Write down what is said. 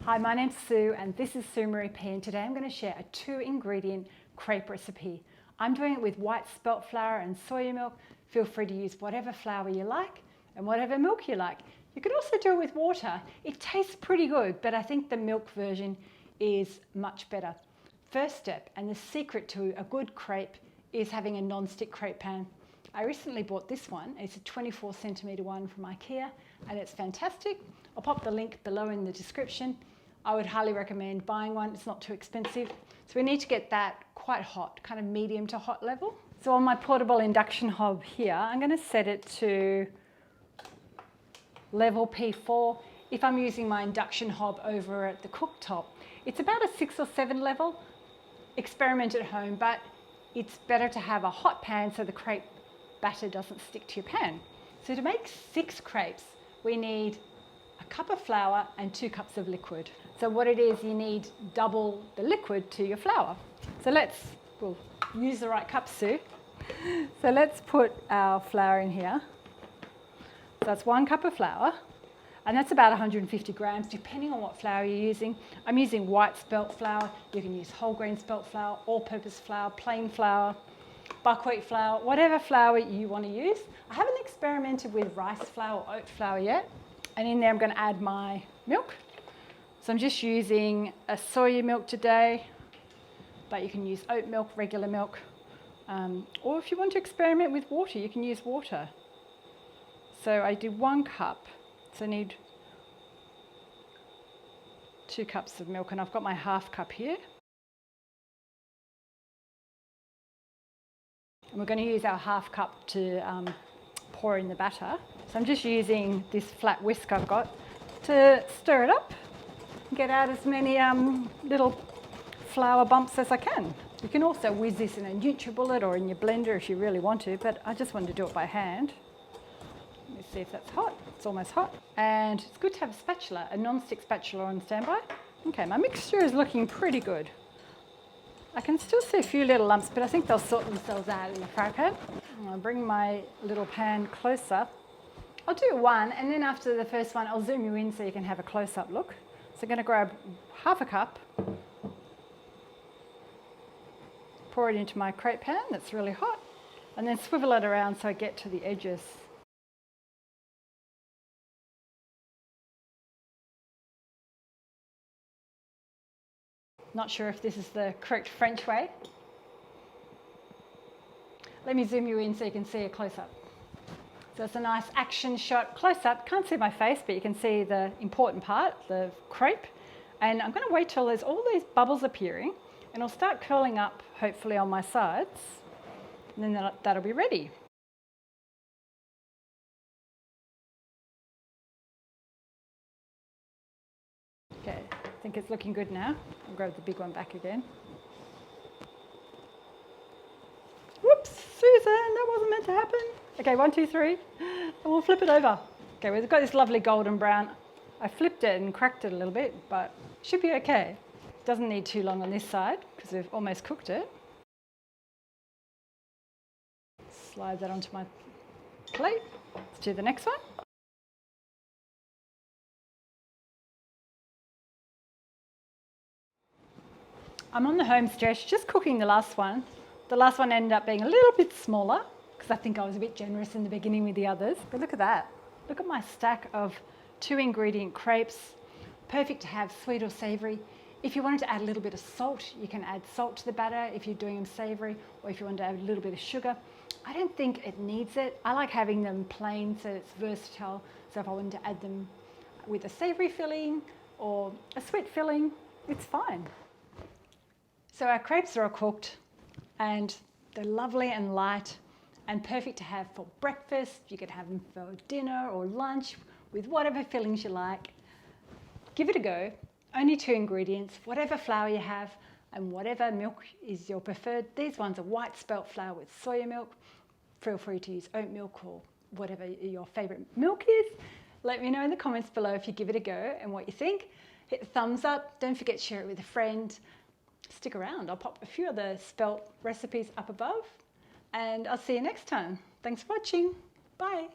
Hi, my name's Sue and this is Sue Marie P, and today I'm going to share a 2-ingredient crepe recipe. I'm doing it with white spelt flour and soya milk. Feel free to use whatever flour you like and whatever milk you like. You could also do it with water. It tastes pretty good, but I think the milk version is much better. First step, and the secret to a good crepe, is having a non-stick crepe pan. I recently bought this one. It's a 24 centimetre one from Ikea and it's fantastic. I'll pop the link below in the description. I would highly recommend buying one. It's not too expensive. So we need to get that quite hot, kind of medium to hot level. So on my portable induction hob here, I'm going to set it to level P4. If I'm using my induction hob over at the cooktop, it's about a 6 or 7 level. Experiment at home, but it's better to have a hot pan so the crepe batter doesn't stick to your pan. So to make 6 crepes, we need a cup of flour and 2 cups of liquid. So what it is, you need double the liquid to your flour. So we'll use the right cup, Sue. So let's put our flour in here. So that's 1 cup of flour, and that's about 150 grams, depending on what flour you're using. I'm using white spelt flour. You can use whole grain spelt flour, all-purpose flour, plain flour, buckwheat flour, whatever flour you want to use. I haven't experimented with rice flour or oat flour yet. And in there I'm going to add my milk. So I'm just using a soya milk today, but you can use oat milk, regular milk. Or if you want to experiment with water, you can use water. So I do 1 cup. So I need 2 cups of milk, and I've got my half cup here. And we're going to use our half cup to pour in the batter. So I'm just using this flat whisk I've got to stir it up and get out as many little flour bumps as I can. You can also whiz this in a NutriBullet or in your blender if you really want to, but I just wanted to do it by hand. Let me see if that's hot. It's almost hot. And it's good to have a spatula, a non-stick spatula on standby. Okay, my mixture is looking pretty good. I can still see a few little lumps, but I think they'll sort themselves out in the fry pan. I'll bring my little pan closer. I'll do 1, and then after the first one, I'll zoom you in so you can have a close-up look. So I'm going to grab half a cup, pour it into my crepe pan that's really hot, and then swivel it around so I get to the edges. Not sure if this is the correct French way. Let me zoom you in so you can see a close-up. So it's a nice action shot close-up. Can't see my face, but you can see the important part, the crepe. And I'm going to wait till there's all these bubbles appearing, and it'll start curling up, hopefully on my sides. And then that'll be ready. Okay, I think it's looking good now. I'll grab the big one back again. Whoops, Susan, that wasn't meant to happen. Okay, 1, 2, 3, and we'll flip it over. Okay, we've got this lovely golden brown. I flipped it and cracked it a little bit, but it should be okay. It doesn't need too long on this side because we've almost cooked it. Slide that onto my plate. Let's do the next one. I'm on the home stretch, just cooking the last one. The last one ended up being a little bit smaller because I think I was a bit generous in the beginning with the others. But look at that. Look at my stack of 2-ingredient crepes. Perfect to have sweet or savoury. If you wanted to add a little bit of salt, you can add salt to the batter if you're doing them savoury, or if you want to add a little bit of sugar. I don't think it needs it. I like having them plain so it's versatile. So if I wanted to add them with a savoury filling or a sweet filling, it's fine. So our crepes are all cooked and they're lovely and light and perfect to have for breakfast. You could have them for dinner or lunch with whatever fillings you like. Give it a go. Only 2 ingredients, whatever flour you have and whatever milk is your preferred. These ones are white spelt flour with soya milk. Feel free to use oat milk or whatever your favourite milk is. Let me know in the comments below if you give it a go and what you think. Hit the thumbs up. Don't forget to share it with a friend. Stick around. I'll pop a few other spelt recipes up above, and I'll see you next time. Thanks for watching. Bye.